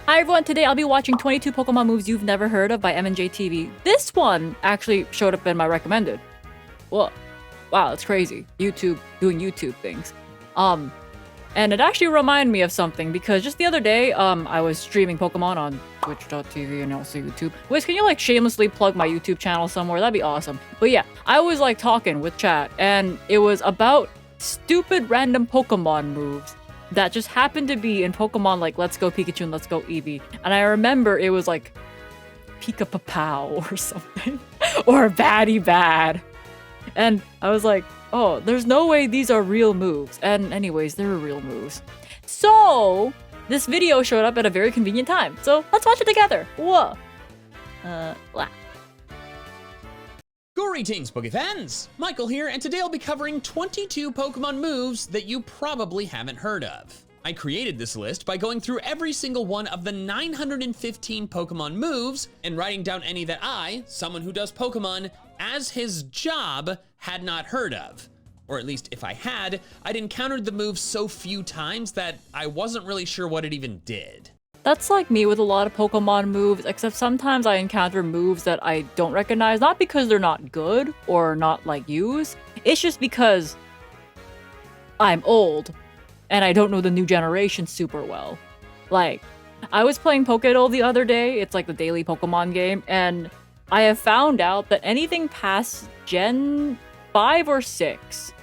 Hi everyone, today I'll be watching 22 Pokemon moves you've never heard of by M&J TV. This one actually showed up in my recommended. Well, wow, it's crazy. YouTube, doing YouTube things. And it actually reminded me of something because just the other day, I was streaming Pokemon on twitch.tv and also YouTube. Wysp, can you like shamelessly plug my YouTube channel somewhere? That'd be awesome. But yeah, I was like talking with chat and it was about stupid random Pokemon moves that just happened to be in Pokemon like Let's Go Pikachu and Let's Go Eevee. And I remember it was like Pika-Pa-Pow or something. Or Baddie Bad. And I was like, oh, there's no way these are real moves. And anyways, they're real moves. So, this video showed up at a very convenient time. So, let's watch it together. Whoa. Wow. Greetings, Pokéfans! Michael here, and today I'll be covering 22 Pokemon moves that you probably haven't heard of. I created this list by going through every single one of the 915 Pokemon moves and writing down any that I, someone who does Pokemon as his job, had not heard of. Or at least if I had, I'd encountered the move so few times that I wasn't really sure what it even did. That's like me with a lot of Pokemon moves, except sometimes I encounter moves that I don't recognize, not because they're not good or not like used, it's just because I'm old and I don't know the new generation super well. Like, I was playing Pokédoll the other day, it's like the daily Pokemon game, and I have found out that anything past Gen 5 or 6,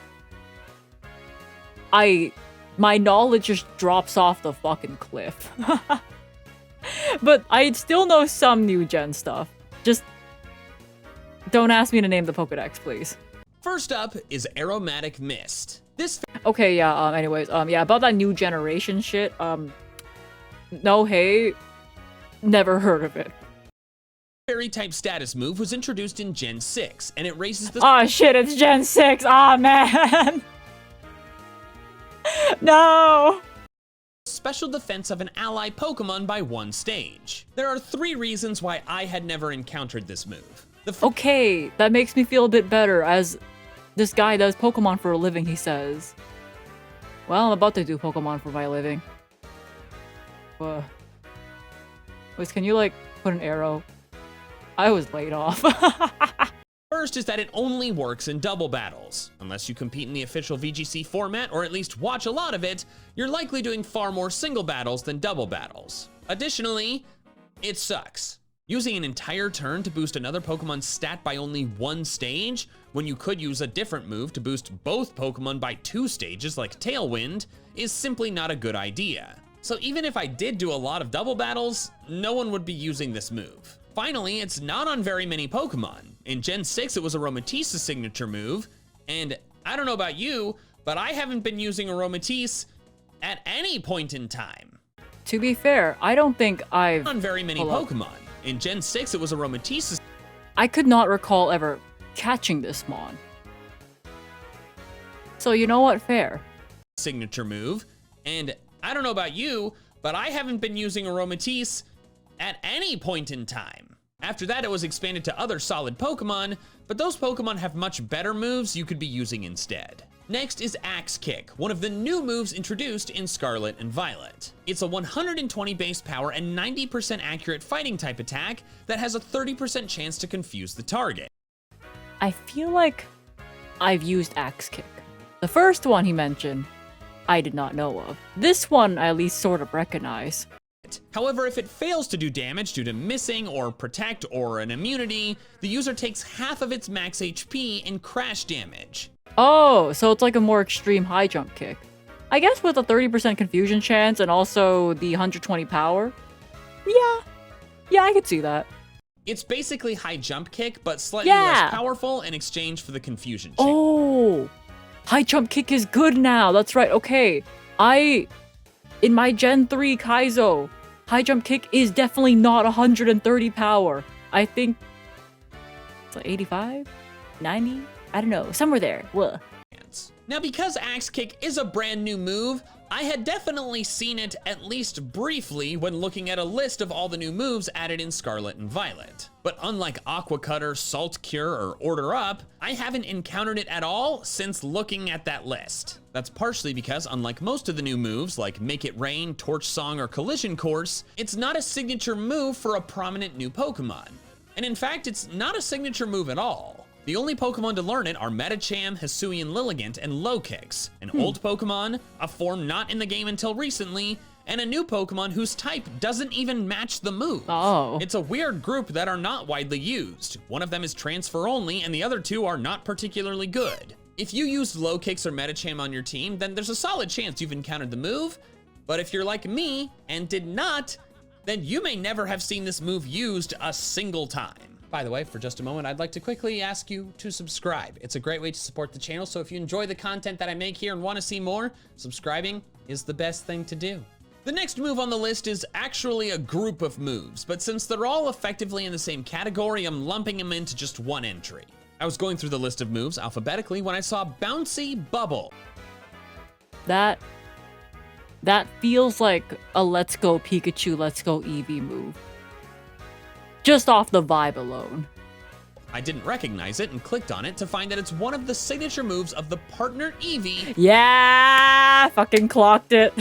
my knowledge just drops off the fucking cliff. But I still know some new gen stuff. Just don't ask me to name the Pokedex, please. First up is Aromatic Mist. Okay, yeah, anyways, yeah, about that new generation shit, no, hey, never heard of it. Fairy type status move was introduced in Gen 6, and it raises the— Oh shit, it's Gen 6, aw man! No! special defense of an ally Pokemon by one stage. There are 3 reasons why I had never encountered this move. Okay, that makes me feel a bit better, as this guy does Pokemon for a living, he says. Well, I'm about to do Pokemon for my living. Wait, can you, like, put an arrow? I was laid off. First is that it only works in double battles. Unless you compete in the official VGC format, or at least watch a lot of it, you're likely doing far more single battles than double battles. Additionally, it sucks. Using an entire turn to boost another Pokemon's stat by only 1 stage, when you could use a different move to boost both Pokemon by 2 stages like Tailwind, is simply not a good idea. So even if I did do a lot of double battles, no one would be using this move. Finally, it's not on very many Pokemon. In Gen 6, it was Aromatisse's signature move, and I don't know about you, but I haven't been using Aromatisse at any point in time. To be fair, I don't think I've... On very many Pokemon. In Gen 6, it was Aromatisse's... I could not recall ever catching this Mon. So you know what? Fair. Signature move, and I don't know about you, but I haven't been using Aromatisse at any point in time. After that, it was expanded to other solid Pokemon, but those Pokemon have much better moves you could be using instead. Next is Axe Kick, one of the new moves introduced in Scarlet and Violet. It's a 120 base power and 90% accurate fighting type attack that has a 30% chance to confuse the target. I feel like I've used Axe Kick. The first one he mentioned, I did not know of. This one I at least sort of recognize. However, if it fails to do damage due to missing or protect or an immunity, the user takes half of its max HP in crash damage. Oh, so it's like a more extreme high jump kick. I guess with a 30% confusion chance and also the 120 power. Yeah, I could see that. It's basically high jump kick, but slightly less powerful in exchange for the confusion chance. Oh, high jump kick is good now. That's right. Okay, in my Gen 3 Kaizo, high jump kick is definitely not 130 power. I think it's like 85, 90. I don't know, somewhere there. Whoa. shields. Now, because Axe Kick is a brand new move, I had definitely seen it at least briefly when looking at a list of all the new moves added in Scarlet and Violet. But unlike Aqua Cutter, Salt Cure, or Order Up, I haven't encountered it at all since looking at that list. That's partially because, unlike most of the new moves like Make It Rain, Torch Song, or Collision Course, it's not a signature move for a prominent new Pokemon. And in fact, it's not a signature move at all. The only Pokemon to learn it are Medicham, Hisuian Lilligant, and Lokix, an old Pokemon, a form not in the game until recently, and a new Pokemon whose type doesn't even match the move. Oh. It's a weird group that are not widely used. One of them is transfer only, and the other two are not particularly good. If you used Lokix or Medicham on your team, then there's a solid chance you've encountered the move, but if you're like me and did not, then you may never have seen this move used a single time. By the way, for just a moment, I'd like to quickly ask you to subscribe. It's a great way to support the channel, so if you enjoy the content that I make here and want to see more, subscribing is the best thing to do. The next move on the list is actually a group of moves, but since they're all effectively in the same category, I'm lumping them into just one entry. I was going through the list of moves alphabetically when I saw Bouncy Bubble. That feels like a Let's Go Pikachu, Let's Go Eevee move. Just off the vibe alone. I didn't recognize it and clicked on it to find that it's one of the signature moves of the partner Eevee. Yeah, fucking clocked it.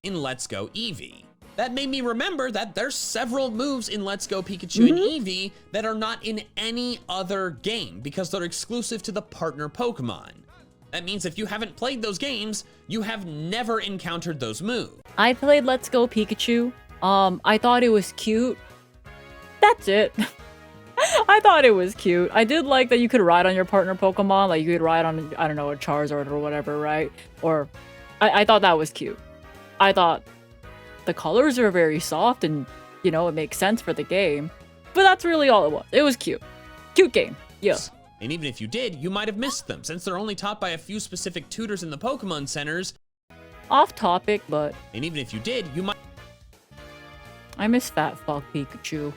In Let's Go Eevee. That made me remember that there's several moves in Let's Go Pikachu and Eevee that are not in any other game because they're exclusive to the partner Pokemon. That means if you haven't played those games, you have never encountered those moves. I played Let's Go Pikachu. I thought it was cute. That's it. I thought it was cute. I did like that you could ride on your partner Pokemon. Like you could ride on, I don't know, a Charizard or whatever, right? Or I thought that was cute. I thought the colors are very soft and, you know, it makes sense for the game. But that's really all it was. It was cute. Cute game. Yeah. And even if you did, you might have missed them since they're only taught by a few specific tutors in the Pokemon centers. Off topic, but... And even if you did, you might... I miss Fat Fuck Pikachu.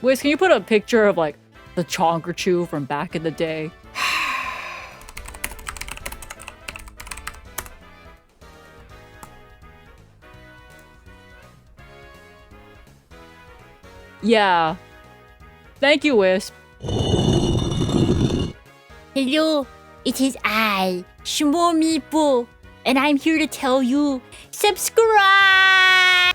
Wiz, can you put a picture of, like, the Chonkerchu from back in the day? Yeah. Thank you, Wisp. Hello, it is I, Shmomipo, and I'm here to tell you, subscribe!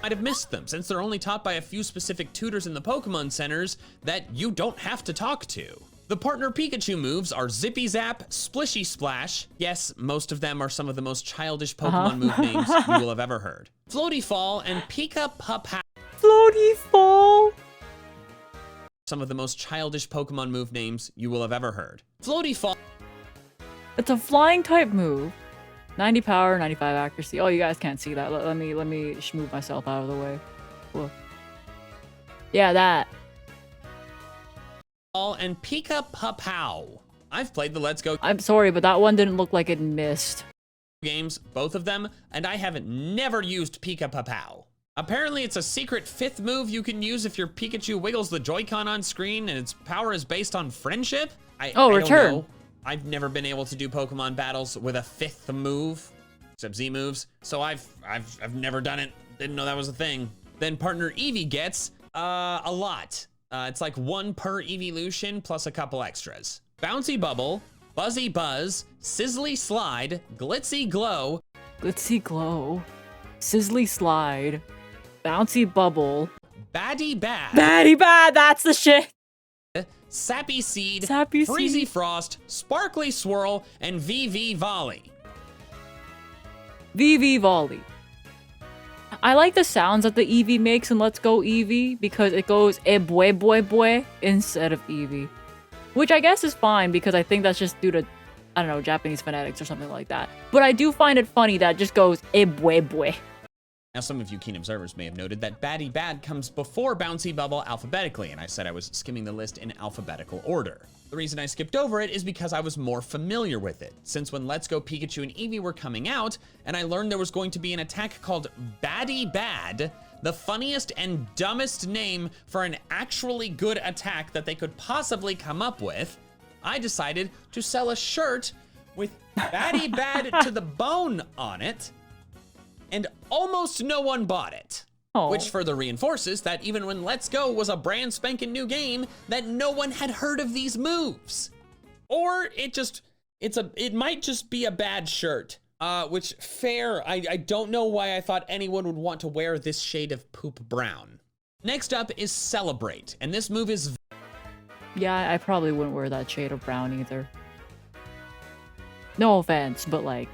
Might have missed them since they're only taught by a few specific tutors in the Pokemon centers that you don't have to talk to. The partner Pikachu moves are Zippy Zap, Splishy Splash. Yes, most of them are some of the most childish Pokemon move names you will have ever heard. Floaty Fall and Pika Pup Hat. Floaty Fall. Some of the most childish Pokemon move names you will have ever heard. Floaty Fall. It's a flying type move. 90 power, 95 accuracy. Oh, you guys can't see that. Let me move myself out of the way. Whoa. Yeah, that. And Pika Papow. I've played the Let's Go I'm sorry, but that one didn't look like it missed. games, both of them, and I have never used Pika Papow. Apparently, it's a secret 5th move you can use if your Pikachu wiggles the Joy-Con on screen and its power is based on friendship. I return. Don't know. I've never been able to do Pokemon battles with a 5th move, except Z moves, so I've never done it. Didn't know that was a thing. Then partner Eevee gets a lot. It's like 1 per evolution plus a couple extras. Bouncy Bubble, Buzzy Buzz, Sizzly Slide, Glitzy Glow, Glitzy Glow, Sizzly Slide, Bouncy Bubble, Batty Bad, Batty Bad, that's the shit. Sappy Seed, Sappy Freezy Seed. Frost, Sparkly Swirl, and VV Volley. VV Volley. I like the sounds that the Eevee makes in Let's Go Eevee because it goes boy boy boy instead of Eevee. Which I guess is fine because I think that's just due to, I don't know, Japanese phonetics or something like that. But I do find it funny that it just goes boy boy. Now, some of you keen observers may have noted that Batty Bad comes before Bouncy Bubble alphabetically, and I said I was skimming the list in alphabetical order. The reason I skipped over it is because I was more familiar with it, since when Let's Go Pikachu and Eevee were coming out, and I learned there was going to be an attack called Batty Bad, the funniest and dumbest name for an actually good attack that they could possibly come up with, I decided to sell a shirt with baddie bad to the bone on it, and almost no one bought it. Oh. Which further reinforces that even when Let's Go was a brand spanking new game, that no one had heard of these moves. Or it might just be a bad shirt. Which, fair, I don't know why I thought anyone would want to wear this shade of poop brown. Next up is Celebrate, and this move is... Yeah, I probably wouldn't wear that shade of brown either. No offense, but like,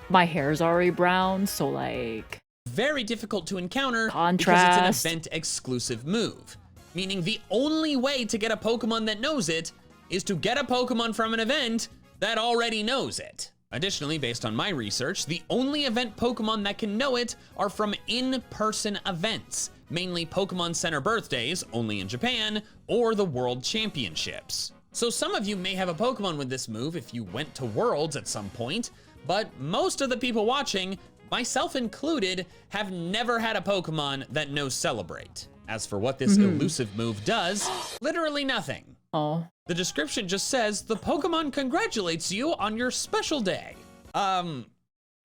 my hair's already brown, so like... very difficult to encounter Contrast. because it's an event-exclusive move. Meaning the only way to get a Pokemon that knows it is to get a Pokemon from an event that already knows it. Additionally, based on my research, the only event Pokemon that can know it are from in-person events, mainly Pokemon Center birthdays, only in Japan, or the World Championships. So some of you may have a Pokemon with this move if you went to Worlds at some point, but most of the people watching, myself included, have never had a Pokemon that knows Celebrate. As for what this elusive move does, literally nothing. Oh. The description just says, the Pokemon congratulates you on your special day. Thanks.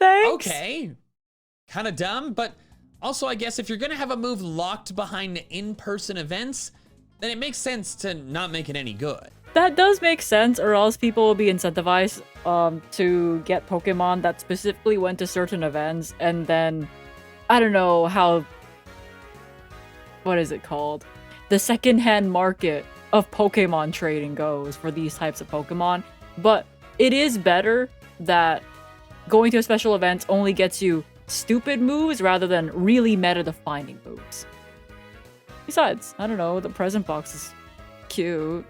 Okay. Kind of dumb, but also I guess if you're gonna have a move locked behind in-person events, then it makes sense to not make it any good. That does make sense, or else people will be incentivized to get Pokemon that specifically went to certain events, and then, I don't know how, what is it called? The secondhand market of Pokemon trading goes for these types of Pokemon, but it is better that going to a special event only gets you stupid moves rather than really meta-defining moves. Besides, I don't know, the present box is cute.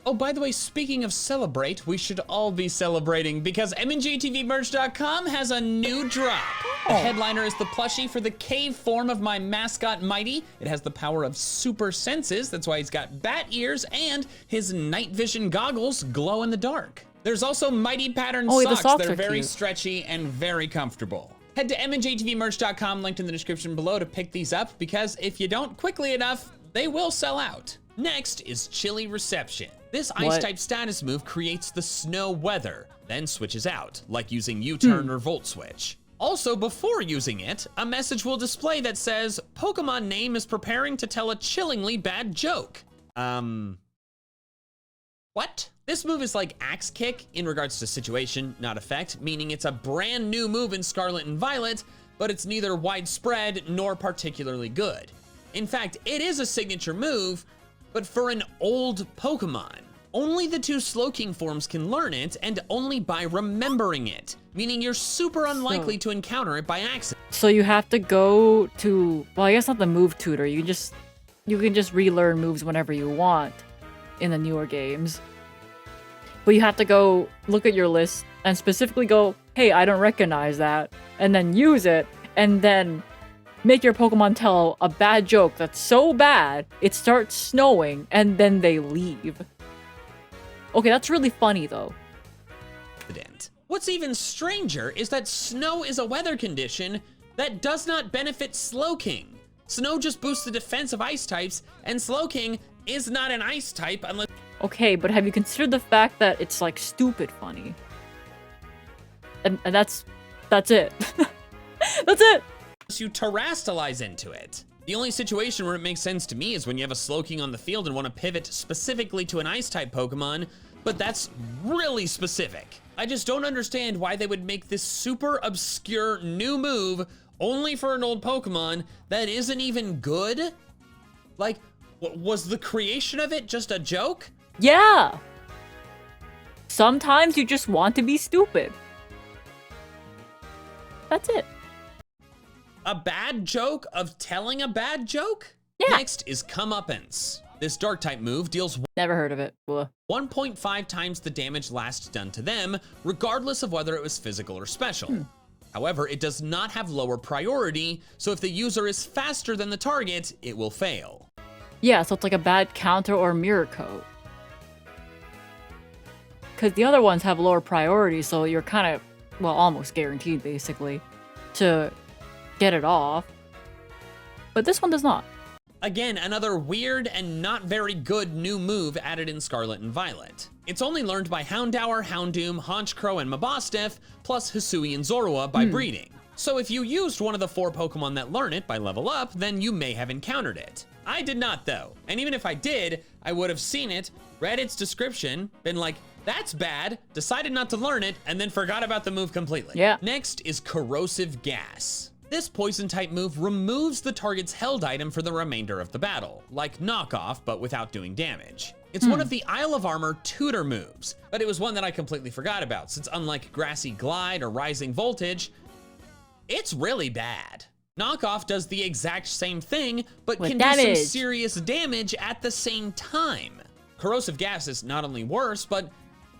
Oh, by the way, speaking of Celebrate, we should all be celebrating because MNJTVmerch.com has a new drop. The headliner is the plushie for the cave form of my mascot, Mighty. It has the power of super senses. That's why he's got bat ears, and his night vision goggles glow in the dark. There's also Mighty pattern socks that are very stretchy and very comfortable. Head to MNJTVmerch.com, linked in the description below, to pick these up because if you don't quickly enough, they will sell out. Next is Chilly Reception. This Ice-type status move creates the snow weather, then switches out, like using U-turn or Volt Switch. Also, before using it, a message will display that says, Pokemon name is preparing to tell a chillingly bad joke. What? This move is like Axe Kick in regards to situation, not effect, meaning it's a brand new move in Scarlet and Violet, but it's neither widespread nor particularly good. In fact, it is a signature move, but for an old Pokemon. Only the two Slowking forms can learn it, and only by remembering it, meaning you're super unlikely to encounter it by accident. So you have to go to, well, I guess not the move tutor. You can just relearn moves whenever you want in the newer games. But you have to go look at your list and specifically go, hey, I don't recognize that, and then use it, and then make your Pokemon tell a bad joke that's so bad, it starts snowing, and then they leave. Okay, that's really funny, though. What's even stranger is that snow is a weather condition that does not benefit Slowking. Snow just boosts the defense of ice types, and Slowking is not an ice type unless... Okay, but have you considered the fact that it's, like, stupid funny? And that's it. That's it! You terrastalize into it. The only situation where it makes sense to me is when you have a Slowking on the field and want to pivot specifically to an Ice-type Pokemon, but that's really specific. I just don't understand why they would make this super obscure new move only for an old Pokemon that isn't even good. Like, was the creation of it just a joke? Yeah! Sometimes you just want to be stupid. That's it. A bad joke of telling a bad joke? Yeah. Next is Comeuppance. This Dark-type move deals Never heard of it. Blah. 1.5 times the damage last done to them, regardless of whether it was physical or special. However, it does not have lower priority, so if the user is faster than the target, it will fail. Yeah, so it's like a bad counter or mirror coat. Because the other ones have lower priority, so you're kind of, well, almost guaranteed, basically, to get it off. But this one does not. Again, another weird and not very good new move added in Scarlet and Violet. It's only learned by Houndour, Houndoom, Honchkrow, and Mabostiff, plus Hisui and Zorua by breeding. So if you used one of the 4 Pokemon that learn it by level up, then you may have encountered it. I did not though, and even if I did, I would have seen it, read its description, been like, that's bad, decided not to learn it, and then forgot about the move completely. Yeah. Next is Corrosive Gas. This poison type move removes the target's held item for the remainder of the battle, like knockoff, but without doing damage. It's one of the Isle of Armor tutor moves, but it was one that I completely forgot about, since unlike Grassy Glide or Rising Voltage, it's really bad. Knockoff does the exact same thing, but With can damage. do some serious damage at the same time. Corrosive Gas is not only worse, but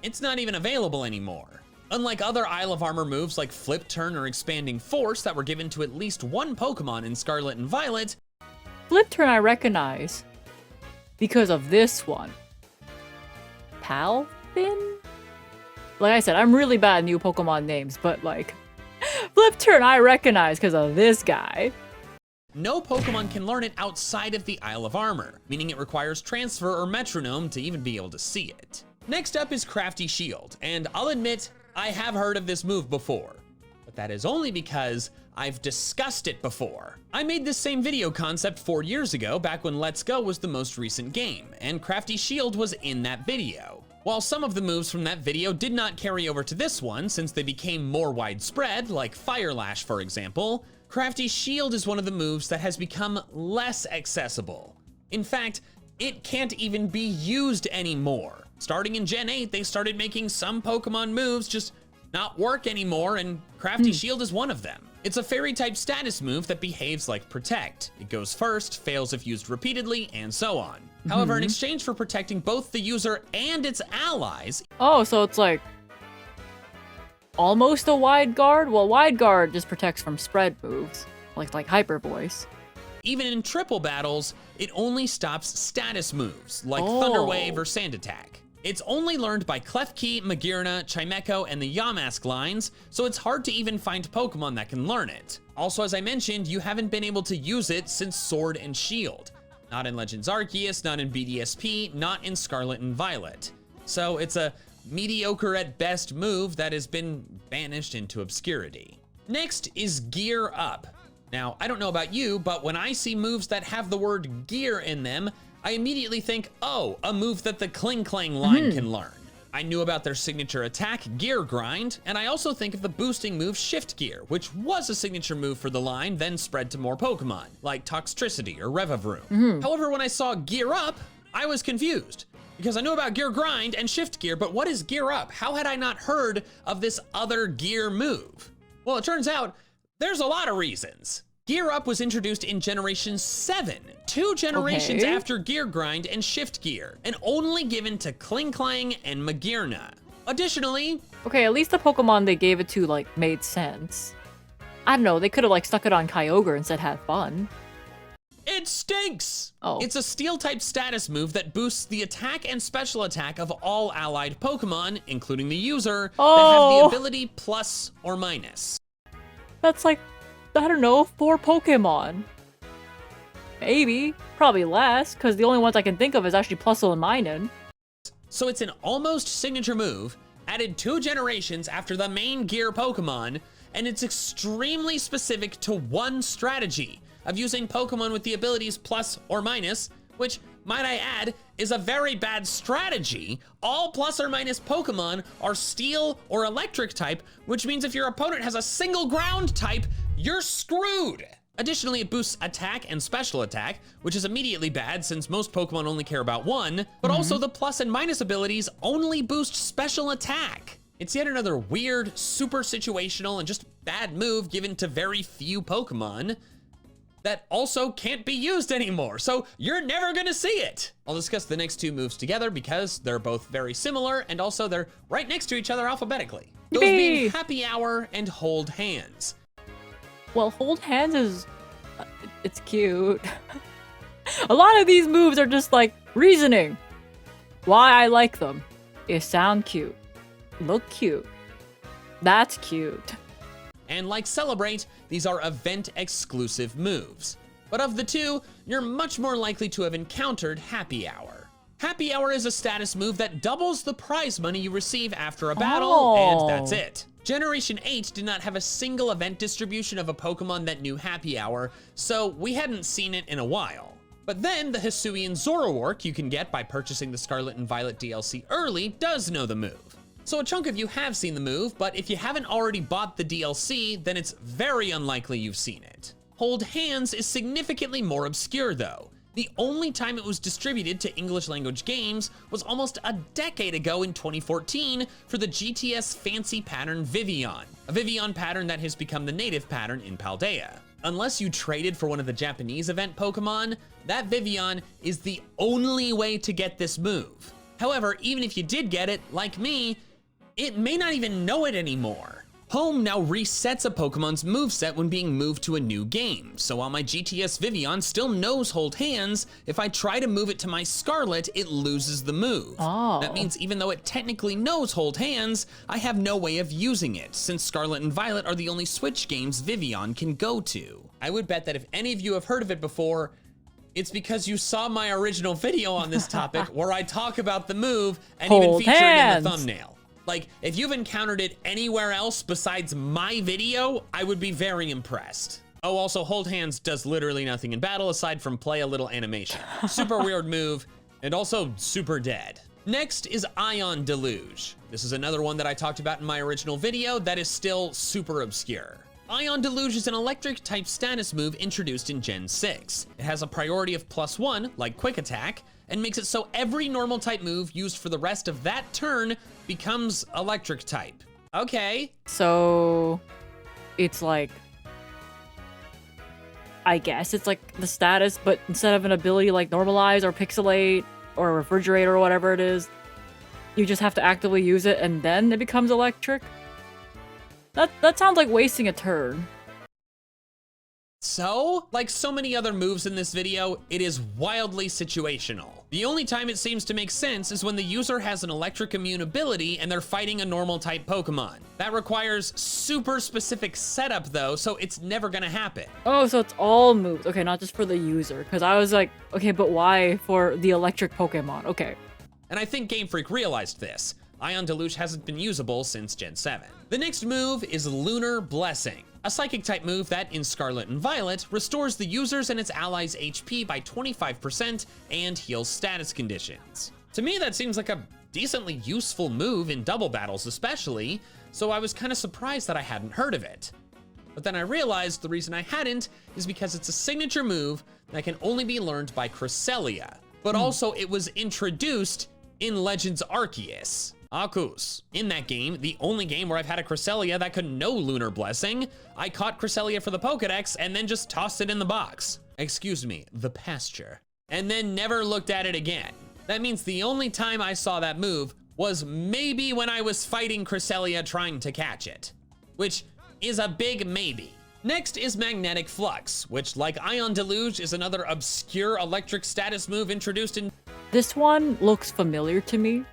it's not even available anymore. Unlike other Isle of Armor moves like Flip Turn or Expanding Force that were given to at least one Pokemon in Scarlet and Violet, Flip Turn I recognize because of this one. Palfin? Like I said, I'm really bad at new Pokemon names, but like, Flip Turn I recognize because of this guy. no Pokemon can learn it outside of the Isle of Armor, meaning it requires Transfer or Metronome to even be able to see it. Next up is Crafty Shield, and I'll admit, I have heard of this move before, but that is only because I've discussed it before. I made this same video concept 4 years ago, back when Let's Go was the most recent game, and Crafty Shield was in that video. While some of the moves from that video did not carry over to this one since they became more widespread, like Fire Lash for example, Crafty Shield is one of the moves that has become less accessible. In fact, it can't even be used anymore. Starting in Gen 8, they started making some Pokemon moves just not work anymore, and Crafty Shield is one of them. It's a fairy-type status move that behaves like Protect. It goes first, fails if used repeatedly, and so on. However, in exchange for protecting both the user and its allies, Oh, so it's like almost a wide guard? Well, wide guard just protects from spread moves, like Hyper Voice. even in triple battles, it only stops status moves, like Oh. Thunder Wave or Sand Attack. It's only learned by Klefki, Magearna, Chimecho, and the Yamask lines, so it's hard to even find Pokemon that can learn it. Also, as I mentioned, you haven't been able to use it since Sword and Shield. Not in Legends Arceus, not in BDSP, not in Scarlet and Violet. So it's a mediocre at best move that has been banished into obscurity. Next is Gear Up. Now, I don't know about you, but when I see moves that have the word gear in them, I immediately think, oh, a move that the Kling Clang line can learn. I knew about their signature attack, Gear Grind, and I also think of the boosting move Shift Gear, which was a signature move for the line, then spread to more Pokemon, like Toxtricity or Revavroom. However, when I saw Gear Up, I was confused, because I knew about Gear Grind and Shift Gear, but what is Gear Up? How had I not heard of this other gear move? Well, it turns out there's a lot of reasons. Gear Up was introduced in Generation 7, 2 generations Okay. after Gear Grind and Shift Gear, and only given to Kling Clang and Magearna. Additionally, Okay, at least the Pokemon they gave it to, like, made sense. I don't know, they could have, like, stuck it on Kyogre and said have fun. it stinks! Oh. It's a Steel-type status move that boosts the attack and special attack of all allied Pokemon, including the user, that have Oh. the ability plus or minus. That's like, I don't know, 4 Pokemon. Maybe. Probably less, because the only ones I can think of is actually Plusle and Minun. So it's an almost signature move, added 2 generations after the main gear Pokemon, and it's extremely specific to one strategy of using Pokemon with the abilities plus or minus, which, might I add, is a very bad strategy. All plus or minus Pokemon are Steel or Electric type, which means if your opponent has a single ground type, you're screwed. Additionally, it boosts attack and special attack, which is immediately bad since most Pokemon only care about one, but also the plus and minus abilities only boost special attack. It's yet another weird, super situational, and just bad move given to very few Pokemon that also can't be used anymore, so you're never gonna see it. I'll discuss the next 2 moves together because they're both very similar, and also they're right next to each other alphabetically. Those being Yippee! Happy Hour and Hold Hands. Well, Hold Hands is... it's cute. A lot of these moves are just like reasoning. Why I like them. It sound cute. Look cute. That's cute. And like Celebrate, these are event-exclusive moves. But of the two, you're much more likely to have encountered Happy Hour. Happy Hour is a status move that doubles the prize money you receive after a battle, and that's it. Generation 8 did not have a single event distribution of a Pokemon that knew Happy Hour, so we hadn't seen it in a while. But then the Hisuian Zoroark you can get by purchasing the Scarlet and Violet DLC early does know the move. So a chunk of you have seen the move, but if you haven't already bought the DLC, then it's very unlikely you've seen it. Hold Hands is significantly more obscure though. The only time it was distributed to English language games was almost a decade ago in 2014 for the GTS fancy pattern Vivillon, a Vivillon pattern that has become the native pattern in Paldea. Unless you traded for one of the Japanese event Pokemon, that Vivillon is the only way to get this move. However, even if you did get it, like me, it may not even know it anymore. Home now resets a Pokemon's moveset when being moved to a new game, so while my GTS Vivillon still knows Hold Hands, if I try to move it to my Scarlet, it loses the move. Oh. That means even though it technically knows Hold Hands, I have no way of using it, since Scarlet and Violet are the only Switch games Vivillon can go to. I would bet that if any of you have heard of it before, it's because you saw my original video on this topic where I talk about the move and even Hold feature it in hands. the thumbnail. Like, if you've encountered it anywhere else besides my video, I would be very impressed. Oh, also, Hold Hands does literally nothing in battle aside from play a little animation. Super weird move, and also super dead. Next is Ion Deluge. This is another one that I talked about in my original video that is still super obscure. Ion Deluge is an electric type status move introduced in Gen 6. It has a priority of +1, like Quick Attack, and makes it so every normal type move used for the rest of that turn becomes electric type. Okay. So it's like, I guess it's like the status, but instead of an ability like Normalize or Pixelate or Refrigerate or whatever it is, you just have to actively use it and then it becomes electric? That sounds like wasting a turn. So, like so many other moves in this video, it is wildly situational. The only time it seems to make sense is when the user has an electric immune ability and they're fighting a normal type Pokemon. That requires super specific setup though, so it's never gonna happen. Oh, so it's all moves. Okay, not just for the user. Because I was like, okay, but why for the electric Pokemon? Okay. And I think Game Freak realized this. Ion Deluge hasn't been usable since Gen 7. The next move is Lunar Blessing, a psychic type move that, in Scarlet and Violet, restores the user's and its allies' HP by 25% and heals status conditions. To me, that seems like a decently useful move in double battles especially, so I was kind of surprised that I hadn't heard of it. But then I realized the reason I hadn't is because it's a signature move that can only be learned by Cresselia, but also it was introduced in Legends Arceus. Arceus. In that game, the only game where I've had a Cresselia that could know Lunar Blessing, I caught Cresselia for the Pokedex and then just tossed it in the box. Excuse me, the pasture. And then never looked at it again. That means the only time I saw that move was maybe when I was fighting Cresselia trying to catch it, which is a big maybe. Next is Magnetic Flux, which, like Ion Deluge, is another obscure electric status move introduced in This one looks familiar to me,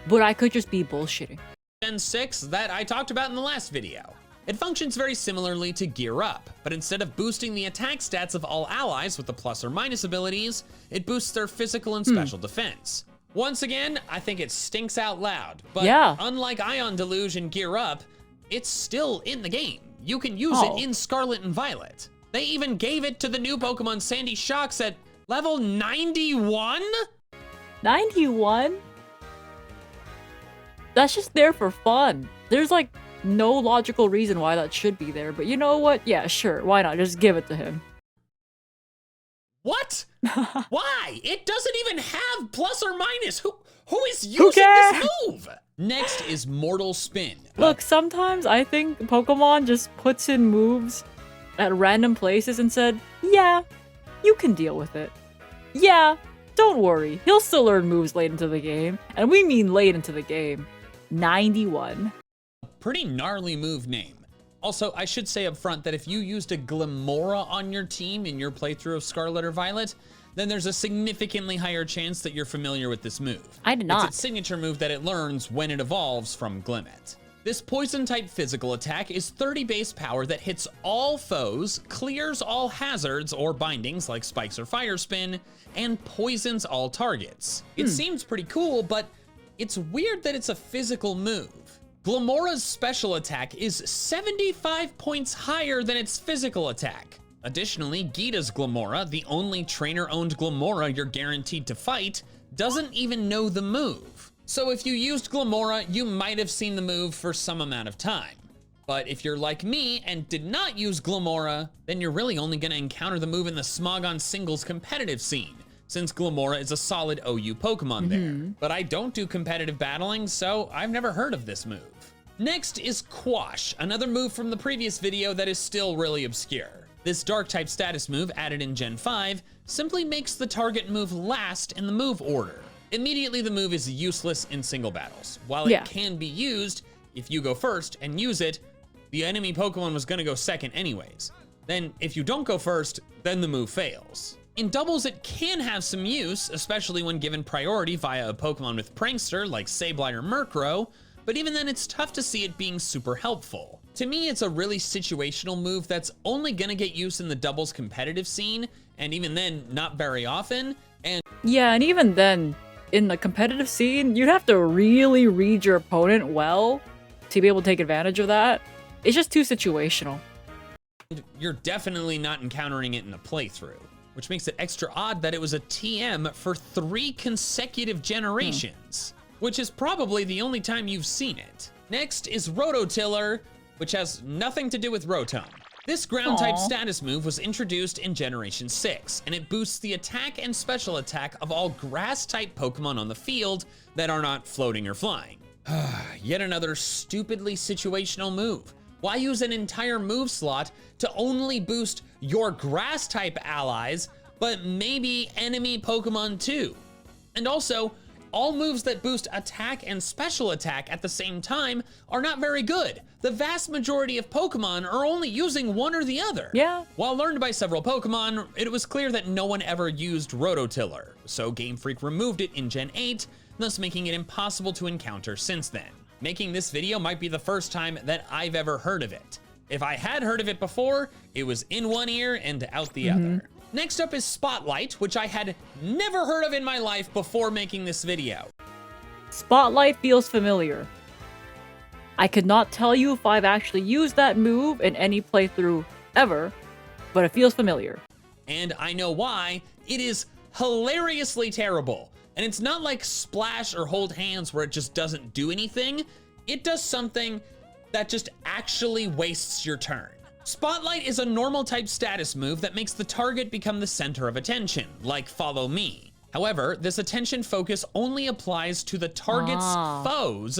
but I could just be bullshitting. Gen 6 that I talked about in the last video. It functions very similarly to Gear Up, but instead of boosting the attack stats of all allies with the plus or minus abilities, it boosts their physical and special defense. Once again, I think it stinks out loud, but unlike Ion Deluge and Gear Up, it's still in the game. You can use it in Scarlet and Violet. They even gave it to the new Pokemon Sandy Shocks at level 91? 91? That's just there for fun. There's like no logical reason why that should be there, but you know what? Yeah, sure, why not? Just give it to him. What? Why? It doesn't even have plus or minus. Who is using this move? Next is Mortal Spin. Look, sometimes I think Pokemon just puts in moves at random places and said, yeah, you can deal with it. Yeah, don't worry. He'll still learn moves late into the game. And we mean late into the game. 91. Pretty gnarly move name. Also, I should say up front that if you used a Glimora on your team in your playthrough of Scarlet or Violet, then there's a significantly higher chance that you're familiar with this move. I did not. It's its signature move that it learns when it evolves from Glimmet. This poison-type physical attack is 30 base power that hits all foes, clears all hazards or bindings like spikes or fire spin, and poisons all targets. It seems pretty cool, but it's weird that it's a physical move. Glamora's special attack is 75 points higher than its physical attack. Additionally, Gita's Glamora, the only trainer-owned Glamora you're guaranteed to fight, doesn't even know the move. So if you used Glamora, you might have seen the move for some amount of time. But if you're like me and did not use Glamora, then you're really only gonna encounter the move in the Smogon singles competitive scene, since Glamora is a solid OU Pokemon there. But I don't do competitive battling, so I've never heard of this move. Next is Quash, another move from the previous video that is still really obscure. This Dark-type status move added in Gen 5 simply makes the target move last in the move order. Immediately the move is useless in single battles. While it can be used, if you go first and use it, the enemy Pokemon was gonna go second anyways. Then if you don't go first, then the move fails. In doubles, it can have some use, especially when given priority via a Pokemon with Prankster like Sableye or Murkrow, but even then it's tough to see it being super helpful. To me, it's a really situational move that's only gonna get use in the doubles competitive scene, and even then, not very often, and Yeah, and even then, in the competitive scene, you'd have to really read your opponent well to be able to take advantage of that. It's just too situational. you're definitely not encountering it in a playthrough, which makes it extra odd that it was a TM for 3 consecutive generations, which is probably the only time you've seen it. Next is Rototiller, which has nothing to do with Rotom. This ground-type status move was introduced in Generation 6, and it boosts the attack and special attack of all grass-type Pokemon on the field that are not floating or flying. Yet another stupidly situational move. Why use an entire move slot to only boost your grass-type allies, but maybe enemy Pokemon too? And also, all moves that boost attack and special attack at the same time are not very good. The vast majority of Pokemon are only using one or the other. Yeah. While learned by several Pokemon, it was clear that no one ever used Rototiller, so Game Freak removed it in Gen 8, thus making it impossible to encounter since then. Making this video might be the first time that I've ever heard of it. If I had heard of it before, it was in one ear and out the other. Next up is Spotlight, which I had never heard of in my life before making this video. Spotlight feels familiar. I could not tell you if I've actually used that move in any playthrough ever, but it feels familiar. And I know why. It is hilariously terrible. And it's not like Splash or Hold Hands where it just doesn't do anything. It does something that just actually wastes your turn. Spotlight is a normal type status move that makes the target become the center of attention, like Follow Me. However, this attention focus only applies to the target's foes,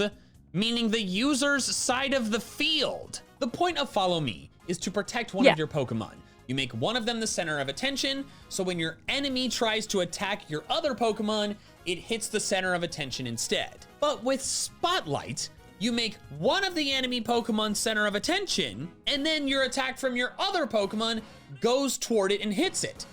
meaning the user's side of the field. The point of Follow Me is to protect one of your Pokemon. You make one of them the center of attention, so when your enemy tries to attack your other Pokemon, it hits the center of attention instead. But with Spotlight, you make one of the enemy Pokemon center of attention, and then your attack from your other Pokemon goes toward it and hits it.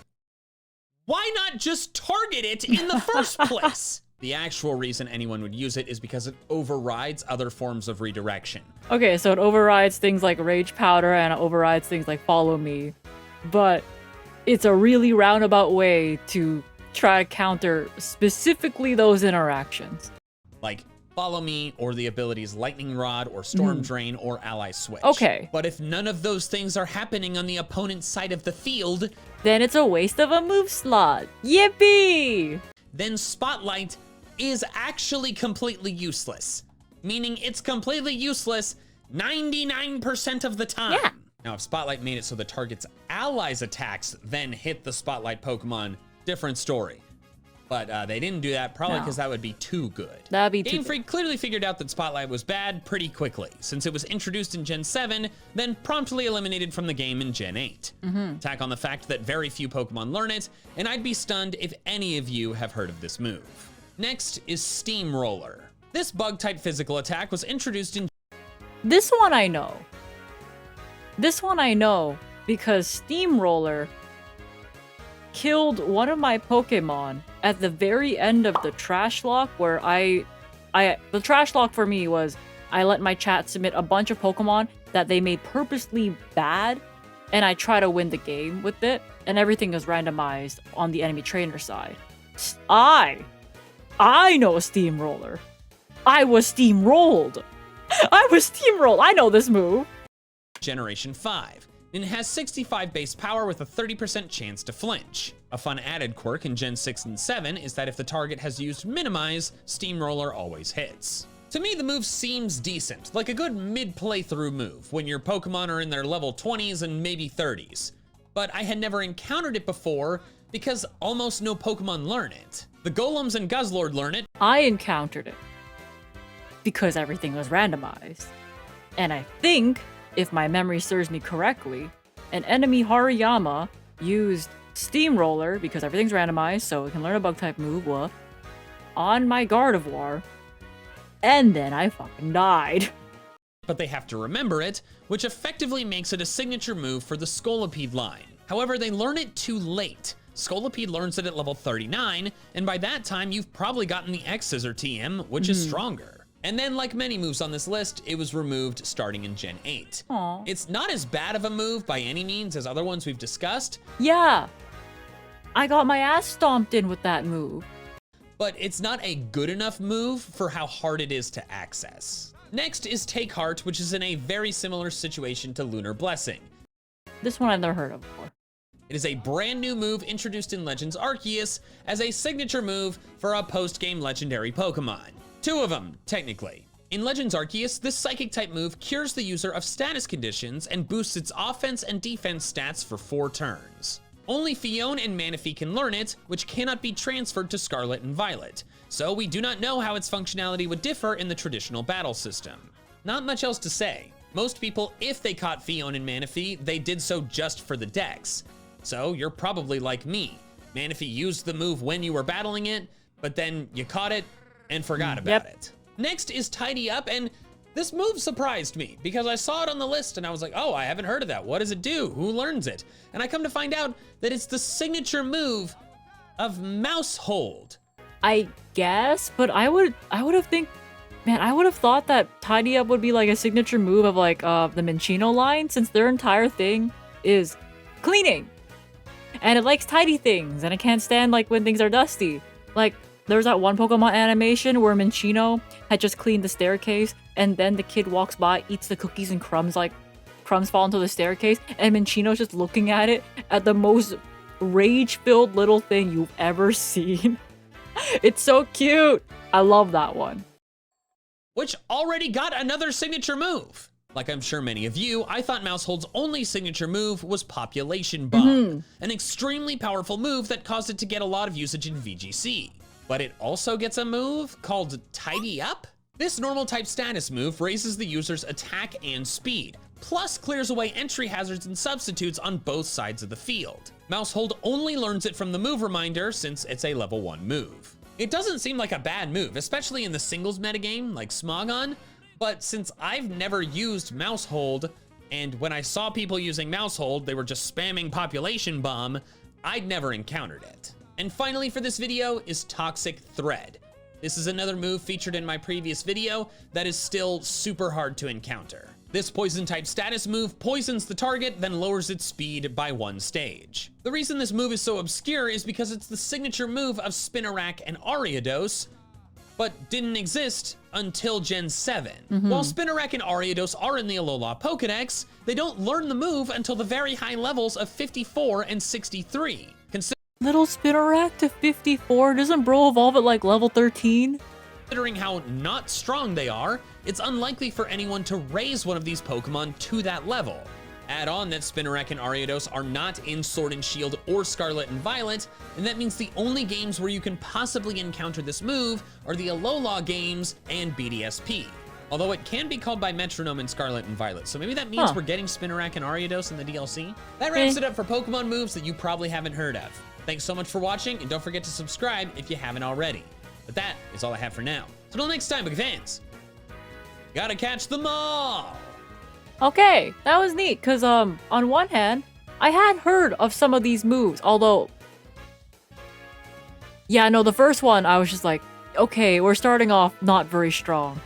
Why not just target it in the first place? The actual reason anyone would use it is because it overrides other forms of redirection. Okay, so it overrides things like Rage Powder and it overrides things like Follow Me, but it's a really roundabout way to try to counter specifically those interactions. Like Follow Me, or the abilities Lightning Rod, or Storm Drain, or Ally Switch. Okay. But if none of those things are happening on the opponent's side of the field, then it's a waste of a move slot. Yippee! Then Spotlight is actually completely useless. Meaning it's completely useless 99% of the time. Yeah. Now, if Spotlight made it so the target's allies' attacks then hit the Spotlight Pokemon, different story. But they didn't do that, probably because that would be too good. That'd be too Game good. Freak clearly figured out that Spotlight was bad pretty quickly, since it was introduced in Gen 7, then promptly eliminated from the game in Gen 8. Tack on the fact that very few Pokemon learn it, and I'd be stunned if any of you have heard of this move. Next is Steamroller. This bug-type physical attack was introduced in... This one I know. This one I know because Steamroller killed one of my Pokemon at the very end of the trash lock where the trash lock for me was I let my chat submit a bunch of Pokemon that they made purposely bad, and I try to win the game with it, and everything is randomized on the enemy trainer side. I know a Steamroller. I was steamrolled. I know this move. Generation 5, and it has 65 base power with a 30% chance to flinch. A fun added quirk in Gen 6 and 7 is that if the target has used Minimize, Steamroller always hits. To me, the move seems decent, like a good mid-playthrough move when your Pokemon are in their level 20s and maybe 30s. But I had never encountered it before because almost no Pokemon learn it. The Golems and Guzzlord learn it. I encountered it because everything was randomized. And I think, if my memory serves me correctly, an enemy Hariyama used Steamroller, because everything's randomized, so it can learn a bug-type move, on my Gardevoir, and then I fucking died. But they have to remember it, which effectively makes it a signature move for the Scolipede line. However, they learn it too late. Scolipede learns it at level 39, and by that time, you've probably gotten the X-Scissor TM, which is stronger. And then, like many moves on this list, it was removed starting in Gen 8. Aww. It's not as bad of a move by any means as other ones we've discussed. Yeah, I got my ass stomped in with that move. But it's not a good enough move for how hard it is to access. Next is Take Heart, which is in a very similar situation to Lunar Blessing. This one I've never heard of before. It is a brand new move introduced in Legends Arceus as a signature move for a post-game legendary Pokemon. 2 of them, technically. In Legends Arceus, this Psychic-type move cures the user of status conditions and boosts its offense and defense stats for 4 turns. Only Fion and Manaphy can learn it, which cannot be transferred to Scarlet and Violet, so we do not know how its functionality would differ in the traditional battle system. Not much else to say. Most people, if they caught Fion and Manaphy, they did so just for the dex. So you're probably like me. Manaphy used the move when you were battling it, but then you caught it and forgot about it. Next is Tidy Up, and this move surprised me because I saw it on the list and I was like, oh, I haven't heard of that. What does it do? Who learns it? And I come to find out that it's the signature move of Mouse Hold. I guess, but I would have thought that Tidy Up would be like a signature move of like the Minccino line, since their entire thing is cleaning. And it likes tidy things, and it can't stand like when things are dusty. Like, there was that one Pokemon animation where Minccino had just cleaned the staircase, and then the kid walks by, eats the cookies, and crumbs fall into the staircase, and Minccino's just looking at it at the most rage-filled little thing you've ever seen. It's so cute. I love that one. Which already got another signature move. Like I'm sure many of you, I thought Mousehold's only signature move was Population Bomb, an extremely powerful move that caused it to get a lot of usage in VGC. But it also gets a move called Tidy Up? This normal type status move raises the user's attack and speed, plus clears away entry hazards and substitutes on both sides of the field. Mousehold only learns it from the move reminder since it's a level 1 move. It doesn't seem like a bad move, especially in the singles metagame like Smogon, but since I've never used Mousehold, and when I saw people using Mousehold, they were just spamming Population Bomb, I'd never encountered it. And finally for this video is Toxic Thread. This is another move featured in my previous video that is still super hard to encounter. This poison type status move poisons the target, then lowers its speed by 1 stage. The reason this move is so obscure is because it's the signature move of Spinarak and Ariados, but didn't exist until Gen 7. While Spinarak and Ariados are in the Alola Pokedex, they don't learn the move until the very high levels of 54 and 63. Little Spinarak to 54? Doesn't Bro evolve at like level 13? Considering how not strong they are, it's unlikely for anyone to raise one of these Pokemon to that level. Add on that Spinarak and Ariados are not in Sword and Shield or Scarlet and Violet, and that means the only games where you can possibly encounter this move are the Alola games and BDSP. Although it can be called by Metronome in Scarlet and Violet, so maybe that means we're getting Spinarak and Ariados in the DLC? That wraps it up for Pokemon moves that you probably haven't heard of. Thanks so much for watching, and don't forget to subscribe if you haven't already. But that is all I have for now. So until next time, Poke fans, gotta catch them all! Okay, that was neat, because on one hand, I had heard of some of these moves, although... Yeah, no, the first one, I was just like, okay, we're starting off not very strong.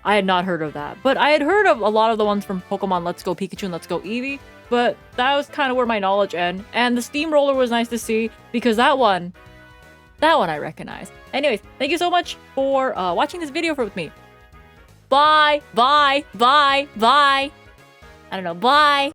I had not heard of that. But I had heard of a lot of the ones from Pokemon Let's Go Pikachu and Let's Go Eevee, but that was kind of where my knowledge ended. And the Steamroller was nice to see because that one I recognize. Anyways, thank you so much for watching this video with me. Bye, bye, bye, bye. I don't know, bye.